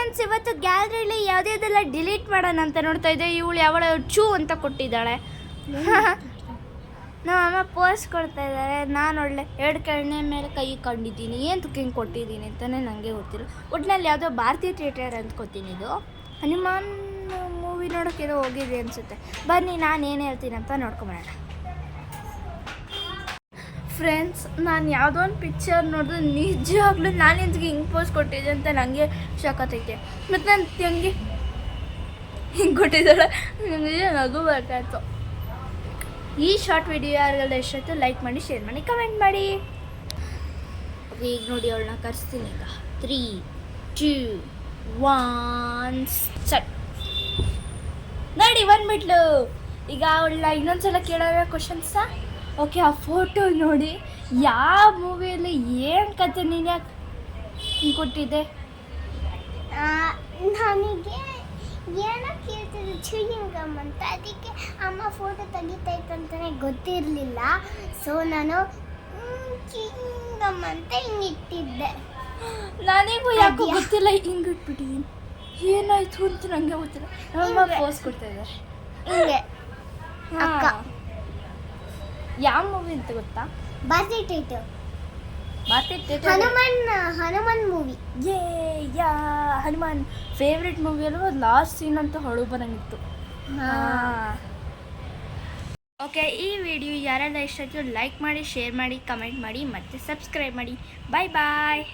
Friends, ಇವತ್ತು ಗ್ಯಾಲರಿಲಿ ಯಾವುದೇದೆಲ್ಲ delete ಮಾಡೋಣ ಅಂತ ನೋಡ್ತಾ ಇದ್ದೆ. ಇವಳು ಯಾವಳ ಚೂ ಅಂತ ಕೊಟ್ಟಿದ್ದಾಳೆ. ನಮ್ಮ ಅಮ್ಮ ಪೋಸ್ ಕೊಡ್ತಾ ಇದ್ದಾರೆ. ನಾನು ಒಳ್ಳೆ 2 ಕಣ್ಣೆ ಮೇಲೆ ಕೈ ಕಂಡಿದ್ದೀನಿ. ಏನು ತುಕ್ಕಿಂಗ್ ಕೊಟ್ಟಿದ್ದೀನಿ ಅಂತಲೇ ನನಗೆ ಗೊತ್ತಿಲ್ಲ. ಒಟ್ಟಿನಲ್ಲಿ ಯಾವುದೋ ಭಾರತೀಯ ಥಿಯೇಟರ್ ಅಂದ್ಕೊತೀನಿ. ಇದು ಹನುಮಾನ್ ಮೂವಿ ನೋಡೋಕ್ಕೇನೋ ಹೋಗಿದೆ ಅನಿಸುತ್ತೆ. ಬನ್ನಿ ನಾನು ಏನು ಹೇಳ್ತೀನಿ ಅಂತ ನೋಡ್ಕೊಂಬರೋಣ. ಫ್ರೆಂಡ್ಸ್, ನಾನು ಯಾವುದೋ ಒಂದು ಪಿಕ್ಚರ್ ನೋಡಿದ್ರೆ ನಿಜವಾಗ್ಲೂ ನಾನು ಇಂತಿಗೆ ಹಿಂಗೆ ಪೋಸ್ ಕೊಟ್ಟಿದ್ದೆ ಅಂತ ನನಗೆ ಶಾಕತ್ತೈತೆ. ಮತ್ತು ನಾನು ತಂಗಿ ಹಿಂಗೆ ಕೊಟ್ಟಿದ್ದಾಳೆ, ನನಗೆ ನಗು ಬರ್ತಾಯಿತ್ತು. ಈ ಶಾರ್ಟ್ ವಿಡಿಯೋ ಯಾರಿಗೆಲ್ಲ ಎಷ್ಟಾಯ್ತು ಲೈಕ್ ಮಾಡಿ, ಶೇರ್ ಮಾಡಿ, ಕಮೆಂಟ್ ಮಾಡಿ. ಈಗ ನೋಡಿ ಅವಳನ್ನ ಕರೆಸ್ತೀನಿ. ಈಗ 3, 2, 1 ಸ್ಟಾರ್ಟ್. ನೋಡಿ ಬಂದ್ಬಿಟ್ಲು. ಈಗ ಅವಳನ್ನ ಇನ್ನೊಂದ್ಸಲ ಕೇಳೋರ ಕ್ವಶನ್ಸ. ಓಕೆ, ಆ ಫೋಟೋ ನೋಡಿ. ಯಾವ ಮೂವಿಯಲ್ಲಿ ಏನು ಕತೆ ನೀನು ಯಾಕೆ ಹಿಂಗೆ ಕೊಟ್ಟಿದ್ದೆ? ನನಗೆ ಏನೋ ಕೇಳ್ತಿದ್ದು ಚೂಯಿಂಗ್ ಗಮ್ ಅಂತ. ಅದಕ್ಕೆ ಅಮ್ಮ ಫೋಟೋ ತೆಗಿತೈತಂತಲೇ ಗೊತ್ತಿರಲಿಲ್ಲ. ಸೊ ನಾನು ಚೂಯಿಂಗ್ ಗಮ್ ಅಂತ ಹಿಂಗೆ ಇಟ್ಟಿದ್ದೆ. ನನಗೂ ಯಾಕೋ ಗೊತ್ತಿಲ್ಲ, ಹಿಂಗೆ ಇಟ್ಬಿಟ್ಟಿದ್ದೀನಿ. ಏನಾಯ್ತು ಅಂತ ನನಗೆ ಗೊತ್ತಿಲ್ಲ. ನಮ್ಮಮ್ಮ ಪೋಸ್ ಕೊಡ್ತಾ ಇದ್ದಾರೆ ಹಿಂಗೆ. ಅಕ್ಕ ಯಾವ ಮೂವಿ ಅಂತ ಗೊತ್ತಾ? ಭಾರತೀಯ ಥಿಯೇಟರ್, ಹನುಮಾನ್ ಮೂವಿ. ಯಾ ಹನುಮಾನ್ ಫೇವ್ರೆಟ್ ಮೂವಿ ಅಲ್ವ. ಲಾಸ್ಟ್ ಸೀನ್ ಅಂತ ಹೊಳು ಬರಂಗಿತ್ತು. ಓಕೆ, ಈ ವಿಡಿಯೋ ಯಾರೆಲ್ಲ ಇಷ್ಟ ಆಯಿತು ಲೈಕ್ ಮಾಡಿ, ಶೇರ್ ಮಾಡಿ, ಕಮೆಂಟ್ ಮಾಡಿ ಮತ್ತು ಸಬ್ಸ್ಕ್ರೈಬ್ ಮಾಡಿ. ಬಾಯ್ ಬಾಯ್.